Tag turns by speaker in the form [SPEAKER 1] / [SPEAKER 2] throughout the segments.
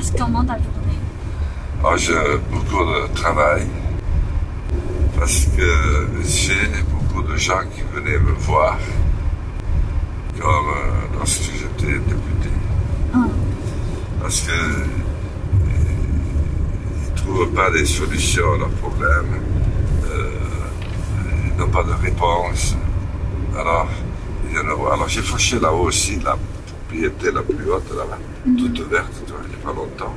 [SPEAKER 1] passe comment ta journée?
[SPEAKER 2] Oh, j'ai beaucoup de travail parce que j'ai beaucoup de gens qui venaient me voir comme lorsque j'étais député. Parce que ils ne trouvent pas des solutions à leurs problèmes, ils n'ont pas de réponse. Alors j'ai fauché là-haut aussi, la propriété la plus haute là-bas, toute verte, tu vois, il n'y a pas longtemps.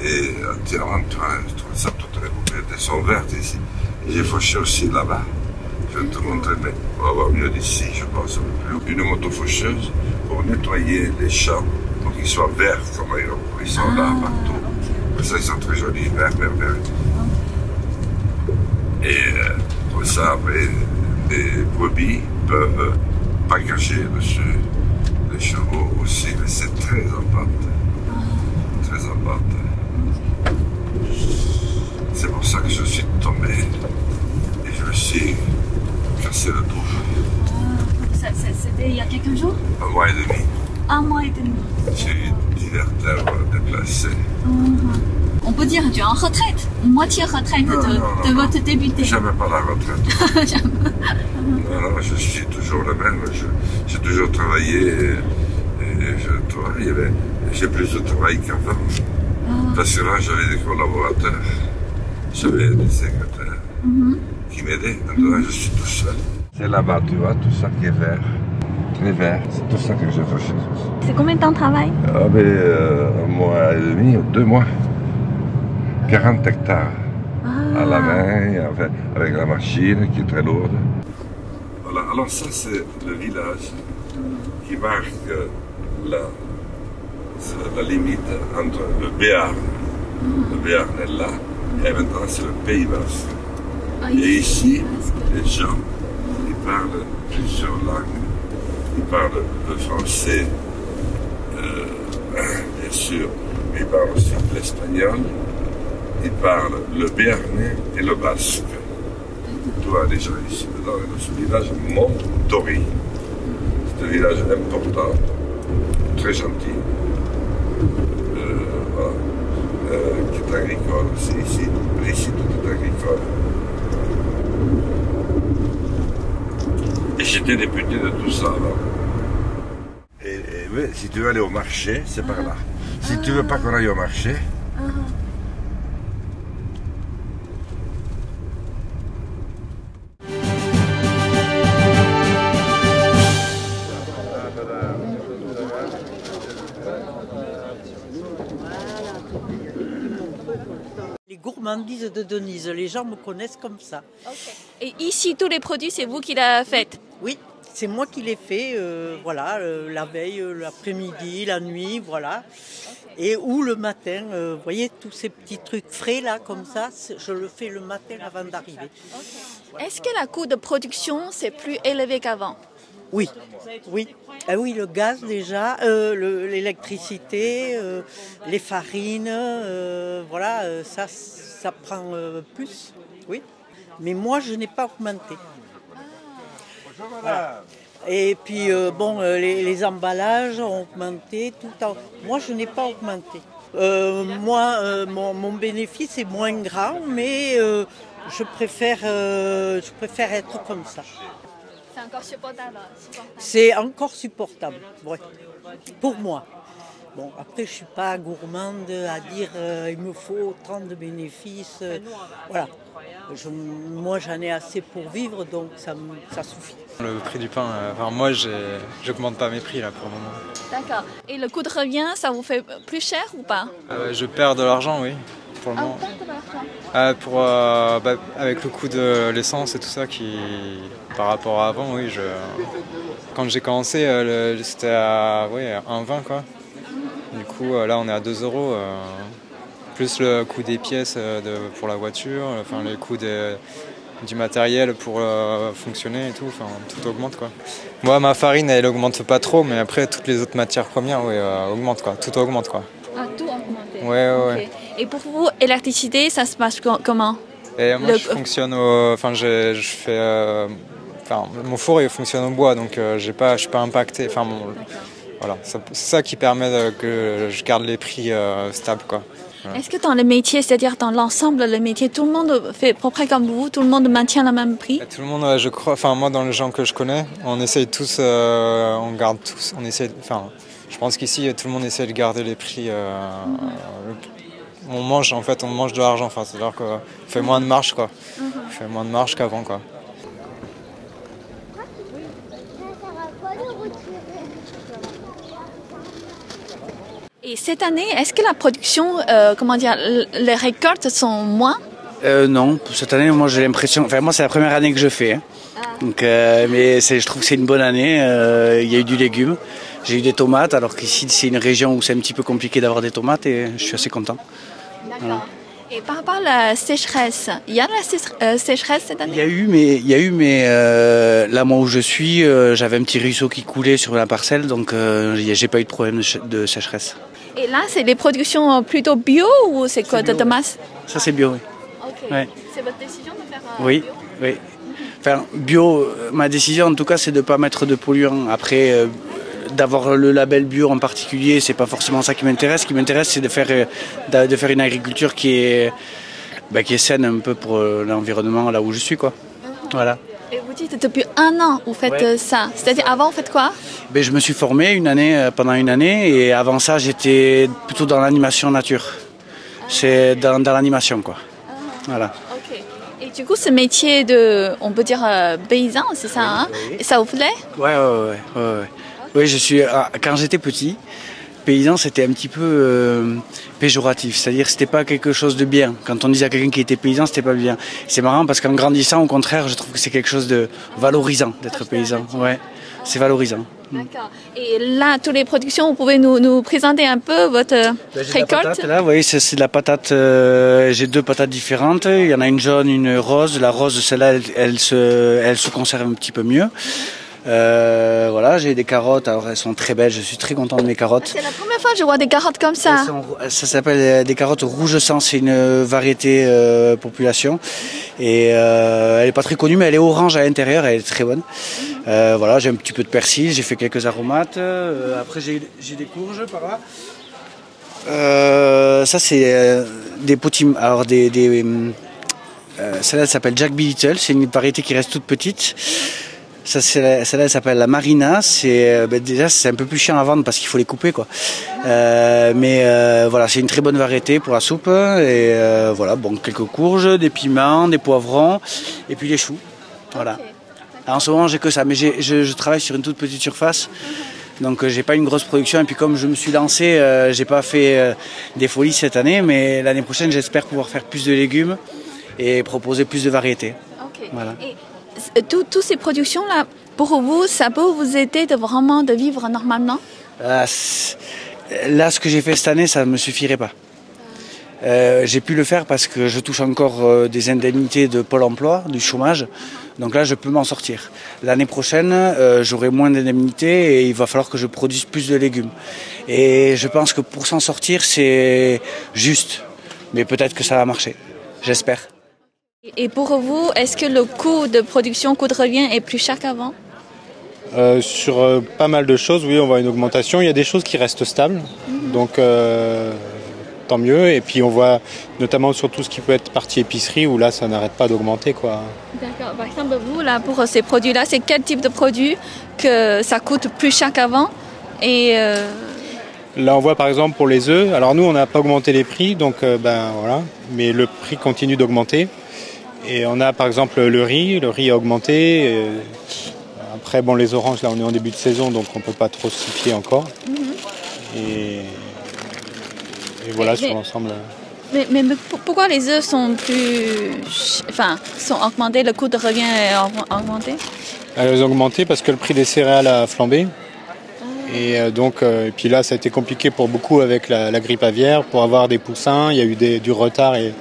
[SPEAKER 2] Et entièrement, tu vois, ça, toutes les propriétés sont vertes ici. Et j'ai fauché aussi là-bas. Je vais te montrer, mais on va voir mieux d'ici, je pense. Une moto-faucheuse pour nettoyer les champs, pour qu'ils soient verts comme ils sont là partout. Pour ça, ils sont très jolis, verts. Et pour ça, après, les brebis peuvent packager dessus, les chevaux aussi, mais c'est très en pâte. Très en pâte. C'est pour ça que je suis tombé et je me suis cassé le dos.
[SPEAKER 1] C'était il y a quelques jours?
[SPEAKER 2] Un mois et demi.
[SPEAKER 1] Un mois et demi.
[SPEAKER 2] J'ai eu divers vertèbres déplacées.
[SPEAKER 1] On peut dire que tu es en retraite, moitié retraite de votre député.
[SPEAKER 2] Jamais pas la retraite. Non, je suis toujours le même. J'ai toujours travaillé et je travaille. J'ai plus de travail qu'avant. Parce que là, j'avais des collaborateurs, j'avais des secrétaires qui m'aidaient. Maintenant, je suis tout seul. C'est là-bas, tu vois, tout ça qui est vert. Très vert. C'est tout ça que j'ai fauché.
[SPEAKER 1] C'est combien de temps de travail?
[SPEAKER 2] Un mois et demi, 2 mois. 40 hectares à la main, avec la machine qui est très lourde. Voilà. Alors ça, c'est le village qui marque la limite entre le Béarn est là, et maintenant c'est le Pays Basque. Et ici, les gens, ils parlent plusieurs langues. Ils parlent le français, bien sûr, mais ils parlent aussi l'espagnol. Ils parlent le béarnais et le basque. Tu vois, les gens ici, dans ce village Montori. C'est un village important, très gentil, voilà, qui est agricole aussi ici. Mais ici, tout est agricole. Et j'étais député de tout ça avant. Et oui, si tu veux aller au marché, c'est par là. Si tu veux pas qu'on aille au marché,
[SPEAKER 3] les gourmandises de Denise, les gens me connaissent comme ça.
[SPEAKER 1] Et ici, tous les produits, c'est vous qui l'avez fait?
[SPEAKER 3] Oui, c'est moi qui l'ai fait, voilà, la veille, l'après-midi, la nuit, voilà. Et ou le matin, vous voyez, tous ces petits trucs frais là, comme ça, je le fais le matin avant d'arriver.
[SPEAKER 1] Est-ce que le coût de production, c'est plus élevé qu'avant?
[SPEAKER 3] Oui, oui. Ah oui, le gaz déjà, l'électricité, les farines, voilà, ça prend plus, oui. Mais moi, je n'ai pas augmenté. Voilà. Et puis, bon, les emballages ont augmenté tout le temps. Moi, je n'ai pas augmenté. Mon bénéfice est moins grand, mais je préfère être comme ça.
[SPEAKER 1] C'est encore supportable.
[SPEAKER 3] C'est encore supportable, ouais, pour moi. Bon, après, je ne suis pas gourmande à dire il me faut autant de bénéfices. Voilà. Moi, j'en ai assez pour vivre, donc ça suffit.
[SPEAKER 4] Le prix du pain, enfin, moi, j'augmente pas mes prix là pour le moment.
[SPEAKER 1] D'accord. Et le coût de revient, ça vous fait plus cher ou pas?
[SPEAKER 4] Je perds de l'argent, oui, pour le moment.
[SPEAKER 1] Vous perdez de l'argent?
[SPEAKER 4] Avec le coût de l'essence et tout ça, par rapport à avant, oui, quand j'ai commencé, c'était à 1,20 quoi. Du coup, là, on est à 2 €, plus le coût des pièces pour la voiture, enfin, les coûts du matériel pour fonctionner et tout, enfin, tout augmente quoi. Moi, ma farine, elle augmente pas trop, mais après, toutes les autres matières premières, oui, augmentent quoi, tout augmente quoi.
[SPEAKER 1] Ah, tout augmenté.
[SPEAKER 4] Ouais.
[SPEAKER 1] Okay. Et pour vous, l'électricité, ça se passe comment?
[SPEAKER 4] Et moi, je fonctionne mon four il fonctionne au bois, donc je suis pas impacté. Enfin, Voilà, c'est ça qui permet que je garde les prix stables, quoi.
[SPEAKER 1] Ouais. Est-ce que dans le métier, c'est-à-dire dans l'ensemble, le métier, tout le monde fait à peu près comme vous, tout le monde maintient le même prix?
[SPEAKER 4] Tout le monde, je crois, enfin moi dans les gens que je connais, on essaye tous, on garde tous, on essaie, enfin je pense qu'ici tout le monde essaie de garder les prix. On mange en fait, on mange de l'argent, enfin, c'est-à-dire qu'on fait moins de marge, quoi. On fait moins de marge qu'avant, quoi.
[SPEAKER 1] Et cette année, est-ce que la production, comment dire, les récoltes sont moins?
[SPEAKER 5] Non, cette année, moi j'ai l'impression, enfin moi c'est la première année que je fais, hein. Donc, mais je trouve que c'est une bonne année. Il y a eu du légume, j'ai eu des tomates, alors qu'ici c'est une région où c'est un petit peu compliqué d'avoir des tomates et je suis assez content.
[SPEAKER 1] D'accord. Voilà. Et par rapport à la sécheresse, il y a la sécheresse cette année?
[SPEAKER 5] Il y a eu, mais là moi où je suis, j'avais un petit ruisseau qui coulait sur la parcelle, donc j'ai pas eu de problème de sécheresse.
[SPEAKER 1] Et là, c'est les productions plutôt bio ou c'est quoi de tomates?
[SPEAKER 5] Ça c'est bio, oui.
[SPEAKER 1] Ok. Ouais. C'est votre décision de faire
[SPEAKER 5] oui, bio? Oui. Enfin, bio, ma décision en tout cas c'est de ne pas mettre de polluants. Après, d'avoir le label bio en particulier, c'est pas forcément ça qui m'intéresse. Ce qui m'intéresse c'est de faire une agriculture qui est saine un peu pour l'environnement là où je suis, quoi. Voilà.
[SPEAKER 1] Et vous dites depuis 1 an vous faites ça. C'est-à-dire avant vous faites quoi?
[SPEAKER 5] Je me suis formé pendant une année et avant ça j'étais plutôt dans l'animation nature. C'est dans l'animation, quoi. Voilà.
[SPEAKER 1] Ok. Et du coup ce métier de, on peut dire paysan, c'est ça, hein? Et ça vous plaît? Ouais.
[SPEAKER 5] Oui, quand j'étais petit, paysan c'était un petit peu péjoratif, c'est-à-dire que c'était pas quelque chose de bien. Quand on disait à quelqu'un qui était paysan, c'était pas bien. C'est marrant parce qu'en grandissant, au contraire, je trouve que c'est quelque chose de valorisant d'être paysan. Ouais, c'est valorisant.
[SPEAKER 1] D'accord. Et là, toutes les productions, vous pouvez nous présenter un peu votre récolte?
[SPEAKER 5] Patate, là, oui, c'est de la patate. J'ai 2 patates différentes. Il y en a une jaune, une rose. La rose, celle-là, elle se conserve un petit peu mieux. Voilà, j'ai des carottes, alors elles sont très belles, je suis très content de mes carottes.
[SPEAKER 1] C'est la première fois que je vois des carottes comme ça.
[SPEAKER 5] Ça s'appelle des carottes rouge sang, c'est une variété population. Et elle n'est pas très connue, mais elle est orange à l'intérieur, elle est très bonne. Voilà, j'ai un petit peu de persil, j'ai fait quelques aromates. Après j'ai des courges par là. Ça c'est des potim, alors celle-là s'appelle Jack B. Little, c'est une variété qui reste toute petite. Celle-là elle s'appelle la Marina, déjà c'est un peu plus chiant à vendre parce qu'il faut les couper, quoi. Mais voilà, c'est une très bonne variété pour la soupe et voilà, bon, quelques courges, des piments, des poivrons et puis les choux. Voilà. Okay. Alors, en ce moment j'ai que ça, mais je travaille sur une toute petite surface. Donc j'ai pas une grosse production et puis comme je me suis lancé, j'ai pas fait des folies cette année, mais l'année prochaine j'espère pouvoir faire plus de légumes et proposer plus de variétés.
[SPEAKER 1] Okay.
[SPEAKER 5] Voilà.
[SPEAKER 1] Toutes ces productions-là, pour vous, ça peut vous aider de vivre normalement?
[SPEAKER 5] Là, ce que j'ai fait cette année, ça ne me suffirait pas. J'ai pu le faire parce que je touche encore des indemnités de Pôle emploi, du chômage. Donc là, je peux m'en sortir. L'année prochaine, j'aurai moins d'indemnités et il va falloir que je produise plus de légumes. Et je pense que pour s'en sortir, c'est juste. Mais peut-être que ça va marcher. J'espère.
[SPEAKER 1] Et pour vous, est-ce que le coût de production, coût de revient est plus cher qu'avant?
[SPEAKER 6] Sur pas mal de choses, oui, on voit une augmentation. Il y a des choses qui restent stables, donc tant mieux. Et puis on voit notamment sur tout ce qui peut être partie épicerie, où là, ça n'arrête pas d'augmenter, quoi.
[SPEAKER 1] D'accord. Par exemple, vous, là, pour ces produits-là, c'est quel type de produit que ça coûte plus cher qu'avant? Et
[SPEAKER 6] là, on voit par exemple pour les œufs. Alors nous, on n'a pas augmenté les prix, donc voilà. Mais le prix continue d'augmenter. Et on a par exemple le riz a augmenté. Après, bon, les oranges, là on est en début de saison, donc on ne peut pas trop s'y fier encore. Et voilà, sur l'ensemble.
[SPEAKER 1] Mais pourquoi les œufs sont sont augmentés, le coût de revient est augmenté?
[SPEAKER 6] Elles ont augmenté parce que le prix des céréales a flambé. Et donc, et puis là, ça a été compliqué pour beaucoup avec la grippe aviaire, pour avoir des poussins, il y a eu du retard. Et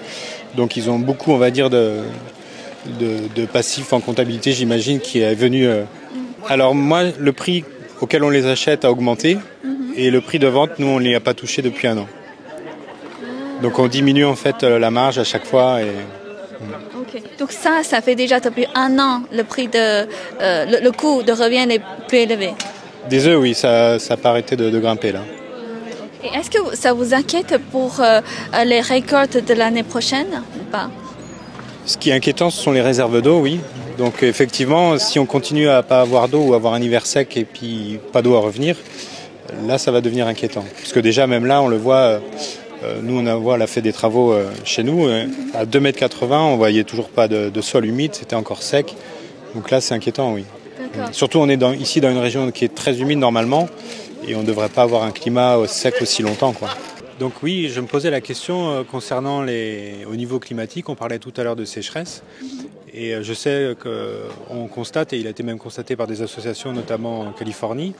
[SPEAKER 6] donc ils ont beaucoup, on va dire, de passifs en comptabilité, j'imagine, qui est venu. Alors moi, le prix auquel on les achète a augmenté et le prix de vente, nous, on ne l'y a pas touché depuis 1 an. Donc on diminue en fait la marge à chaque fois.
[SPEAKER 1] Okay. Donc ça fait déjà depuis 1 an le prix le coût de revient est plus élevé.
[SPEAKER 6] Des œufs, oui, ça n'a pas arrêté de grimper là.
[SPEAKER 1] Et est-ce que ça vous inquiète pour les récoltes de l'année prochaine ou pas?
[SPEAKER 6] Ce qui est inquiétant, ce sont les réserves d'eau, oui. Donc effectivement, si on continue à pas avoir d'eau ou avoir un hiver sec et puis pas d'eau à revenir, là ça va devenir inquiétant. Parce que déjà même là, on le voit, nous on a fait des travaux chez nous, à 2,80 m, on voyait toujours pas de sol humide, c'était encore sec. Donc là c'est inquiétant, oui. Surtout on est ici dans une région qui est très humide normalement et on ne devrait pas avoir un climat sec aussi longtemps, quoi. Donc oui, je me posais la question concernant au niveau climatique, on parlait tout à l'heure de sécheresse. Et je sais qu'on constate, et il a été même constaté par des associations, notamment en Californie,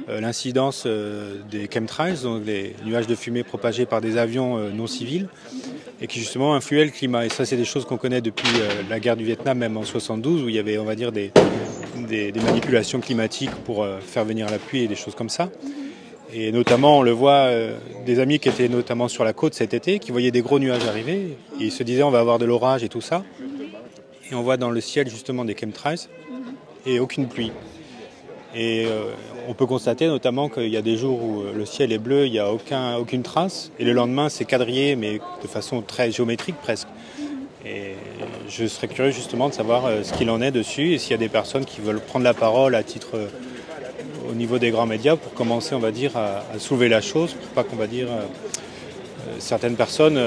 [SPEAKER 6] l'incidence des chemtrails, donc les nuages de fumée propagés par des avions non civils, et qui justement influaient le climat. Et ça, c'est des choses qu'on connaît depuis la guerre du Vietnam, même en 72, où il y avait, on va dire, des manipulations climatiques pour faire venir la pluie et des choses comme ça. Et notamment, on le voit, des amis qui étaient notamment sur la côte cet été, qui voyaient des gros nuages arriver, et ils se disaient on va avoir de l'orage et tout ça. Et on voit dans le ciel justement des chemtrails et aucune pluie. Et on peut constater notamment qu'il y a des jours où le ciel est bleu, il n'y a aucune trace, et le lendemain c'est quadrillé, mais de façon très géométrique presque. Et je serais curieux justement de savoir ce qu'il en est dessus, et s'il y a des personnes qui veulent prendre la parole à titre au niveau des grands médias pour commencer, on va dire, à soulever la chose, pour pas qu'on va dire certaines personnes,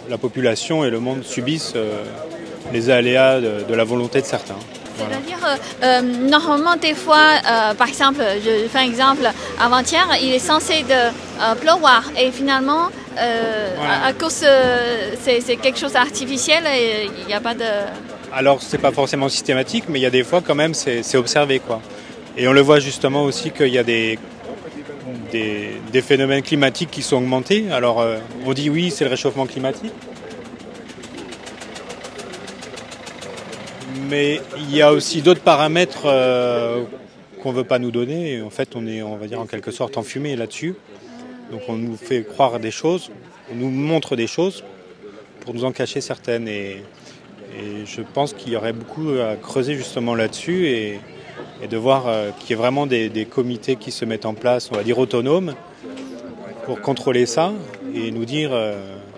[SPEAKER 6] la population et le monde subissent les aléas de la volonté de certains. Voilà.
[SPEAKER 1] C'est-à-dire, normalement, des fois, par exemple, je fais un exemple, avant-hier, il est censé pleuvoir et finalement, voilà. À cause, c'est quelque chose d'artificiel et il n'y a pas de...
[SPEAKER 6] Alors, c'est pas forcément systématique, mais il y a des fois quand même, c'est observé, quoi. Et on le voit justement aussi qu'il y a des phénomènes climatiques qui sont augmentés. Alors, on dit oui, c'est le réchauffement climatique. Mais il y a aussi d'autres paramètres qu'on ne veut pas nous donner. Et en fait, on est, on va dire, en quelque sorte enfumé là-dessus. Donc on nous fait croire des choses, on nous montre des choses pour nous en cacher certaines. Et je pense qu'il y aurait beaucoup à creuser justement là-dessus et de voir qu'il y ait vraiment des comités qui se mettent en place, on va dire autonomes, pour contrôler ça et nous dire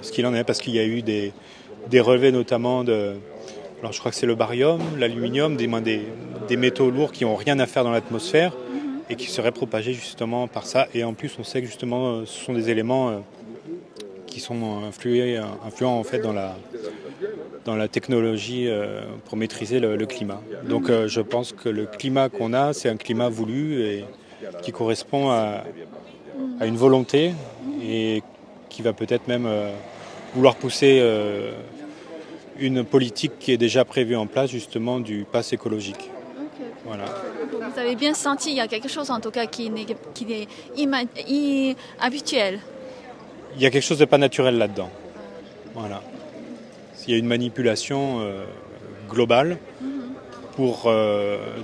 [SPEAKER 6] ce qu'il en est. Parce qu'il y a eu des relevés notamment de... Alors je crois que c'est le barium, l'aluminium, des métaux lourds qui n'ont rien à faire dans l'atmosphère et qui seraient propagés justement par ça. Et en plus on sait que justement ce sont des éléments qui sont influents en fait dans la technologie pour maîtriser le climat. Donc je pense que le climat qu'on a, c'est un climat voulu et qui correspond à une volonté et qui va peut-être même vouloir pousser une politique qui est déjà prévue en place justement du pass écologique. Okay. Voilà.
[SPEAKER 1] Vous avez bien senti, il y a quelque chose en tout cas qui est inhabituel.
[SPEAKER 6] Il y a quelque chose de pas naturel là-dedans. Voilà. Il y a une manipulation globale pour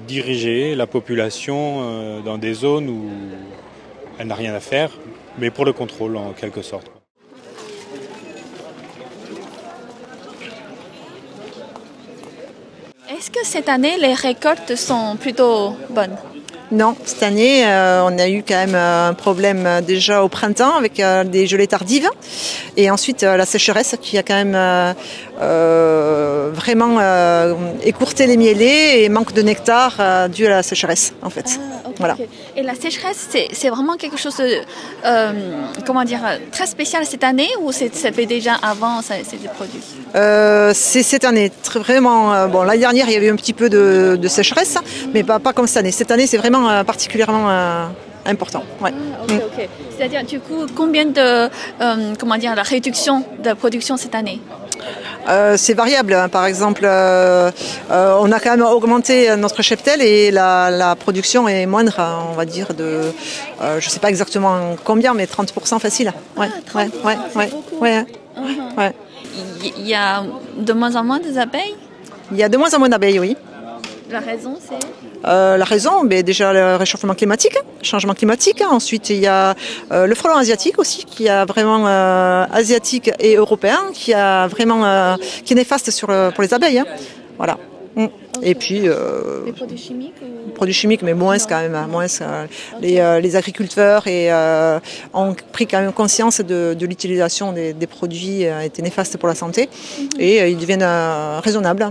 [SPEAKER 6] diriger la population dans des zones où elle n'a rien à faire, mais pour le contrôle en quelque sorte.
[SPEAKER 1] Est-ce que cette année, les récoltes sont plutôt bonnes?
[SPEAKER 7] Non, cette année, on a eu quand même un problème déjà au printemps avec des gelées tardives et ensuite la sécheresse qui a quand même vraiment écourté les mielés et manque de nectar dû à la sécheresse en fait.
[SPEAKER 1] Okay,
[SPEAKER 7] voilà.
[SPEAKER 1] Okay. Et la sécheresse, c'est vraiment quelque chose de très spécial cette année ou ça fait déjà avant ces produits?
[SPEAKER 7] C'est cette année, vraiment. Bon, l'année dernière, il y avait un petit peu de sécheresse, mais pas comme cette année. Cette année, c'est vraiment particulièrement important. Ouais.
[SPEAKER 1] Okay. C'est-à-dire, du coup, combien de la réduction de production cette année?
[SPEAKER 7] C'est variable. Par exemple, on a quand même augmenté notre cheptel et la production est moindre, on va dire, de, je ne sais pas exactement combien, mais 30% facile. Ouais,
[SPEAKER 1] 30%, c'est beaucoup. Ouais. Il y a de moins en moins d'abeilles?
[SPEAKER 7] Il y a de moins en moins d'abeilles, oui.
[SPEAKER 1] La raison, c'est
[SPEAKER 7] la raison, déjà le réchauffement climatique, changement climatique. Ensuite, il y a le frelon asiatique aussi, qui a vraiment asiatique et européen, qui est néfaste pour les abeilles. Voilà. Okay. Et puis...
[SPEAKER 1] les produits chimiques
[SPEAKER 7] produits chimiques, mais moins quand même. Moins, les agriculteurs ont pris quand même conscience de l'utilisation des produits étaient néfastes pour la santé et ils deviennent raisonnables.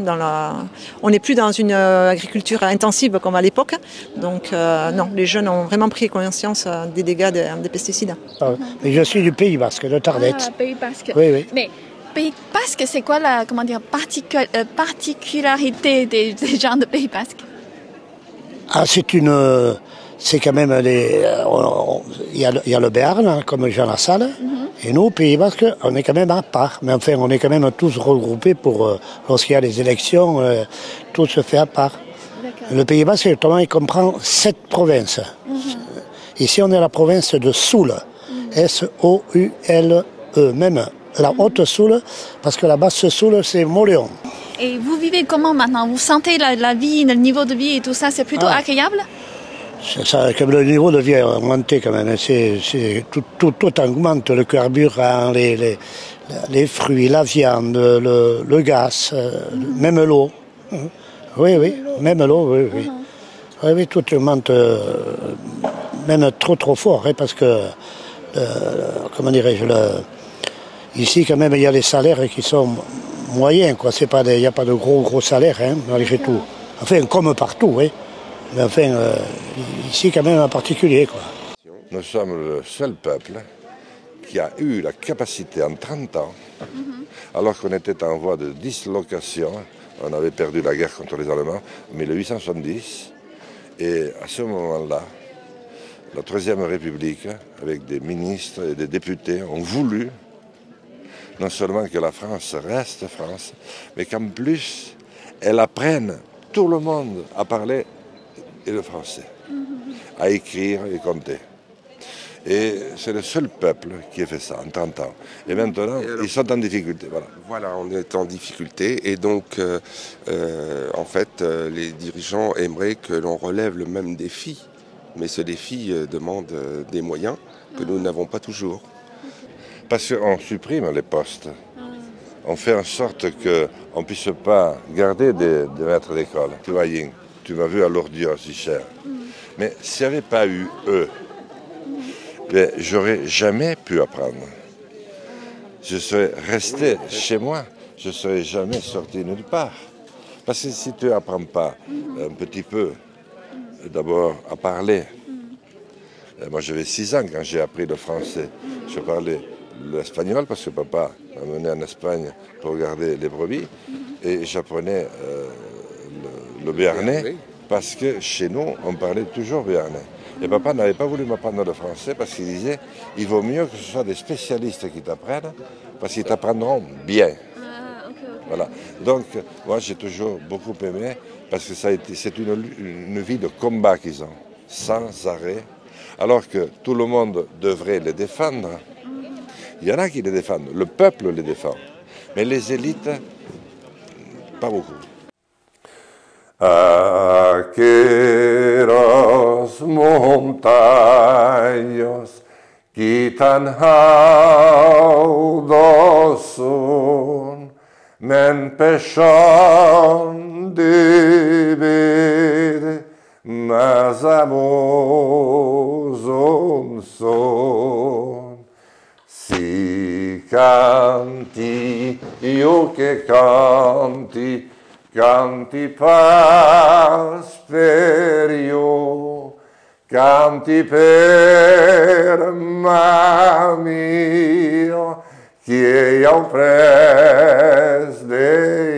[SPEAKER 7] On n'est plus dans une agriculture intensive comme à l'époque. Donc non, les jeunes ont vraiment pris conscience des dégâts des pesticides.
[SPEAKER 8] Mais je suis du Pays Basque, de Tardette.
[SPEAKER 1] Pays Basque.
[SPEAKER 8] Oui, oui.
[SPEAKER 1] Mais Pays Basque, c'est quoi la particularité des gens de Pays Basque?
[SPEAKER 8] Ah, c'est quand même il y a le Béarn, comme Jean Lassalle, et nous, Pays Basque, on est quand même à part. Mais enfin, on est quand même tous regroupés pour, lorsqu'il y a les élections, tout se fait à part. Le Pays Basque, justement, il comprend 7 provinces. Ici, on est la province de Soule, S-O-U-L-E, même la Haute-Soule, parce que la Basse-Soule, c'est Mauléon.
[SPEAKER 1] Et vous vivez comment maintenant? Vous sentez la vie, le niveau de vie et tout ça, c'est plutôt agréable?
[SPEAKER 8] Comme le niveau de vie a augmenté quand même. Tout augmente, le carburant, les fruits, la viande, le gaz, même l'eau. Oui, même l'eau, oui. Oui, tout augmente, même trop fort, hein, parce que, comment dirais-je, ici quand même il y a les salaires qui sont moyens, quoi. Il n'y a pas de gros salaires, hein, malgré tout. Enfin, comme partout, hein. Mais enfin, ici quand même en particulier, quoi.
[SPEAKER 2] Nous sommes le seul peuple qui a eu la capacité en 30 ans, alors qu'on était en voie de dislocation, on avait perdu la guerre contre les Allemands en 1870, et à ce moment-là, la Troisième République, avec des ministres et des députés, ont voulu non seulement que la France reste France, mais qu'en plus, elle apprenne tout le monde à parler le français, à écrire et compter. Et c'est le seul peuple qui a fait ça en 30 ans. Et maintenant, ils sont en difficulté.
[SPEAKER 9] Voilà, on est en difficulté. Et donc, en fait, les dirigeants aimeraient que l'on relève le même défi. Mais ce défi demande des moyens que nous n'avons pas toujours.
[SPEAKER 2] Parce qu'on supprime les postes. On fait en sorte qu'on ne puisse pas garder des maîtres d'école. Tu vois, Ying, tu m'as vu à l'ordure si cher. Mais s'il n'y avait pas eu eux, ben, j'aurais jamais pu apprendre. Je serais resté chez moi. Je ne serais jamais sorti nulle part. Parce que si tu n'apprends pas un petit peu, d'abord à parler. Moi j'avais 6 ans quand j'ai appris le français. Je parlais l'espagnol parce que papa m'a mené en Espagne pour regarder les brebis. Et j'apprenais le béarnais parce que chez nous, on parlait toujours béarnais. Et papa n'avait pas voulu m'apprendre le français parce qu'il disait il vaut mieux que ce soit des spécialistes qui t'apprennent parce qu'ils t'apprendront bien. Voilà. Donc, moi, j'ai toujours beaucoup aimé parce que c'est une vie de combat qu'ils ont, sans arrêt. Alors que tout le monde devrait les défendre. Il y en a qui les défendent, le peuple les défend. Mais les élites, pas beaucoup. Aqueros montaños quitan haudosun men pechon divide mas amoson son si canti io che canti canti pasperio canti per mamio che io pres de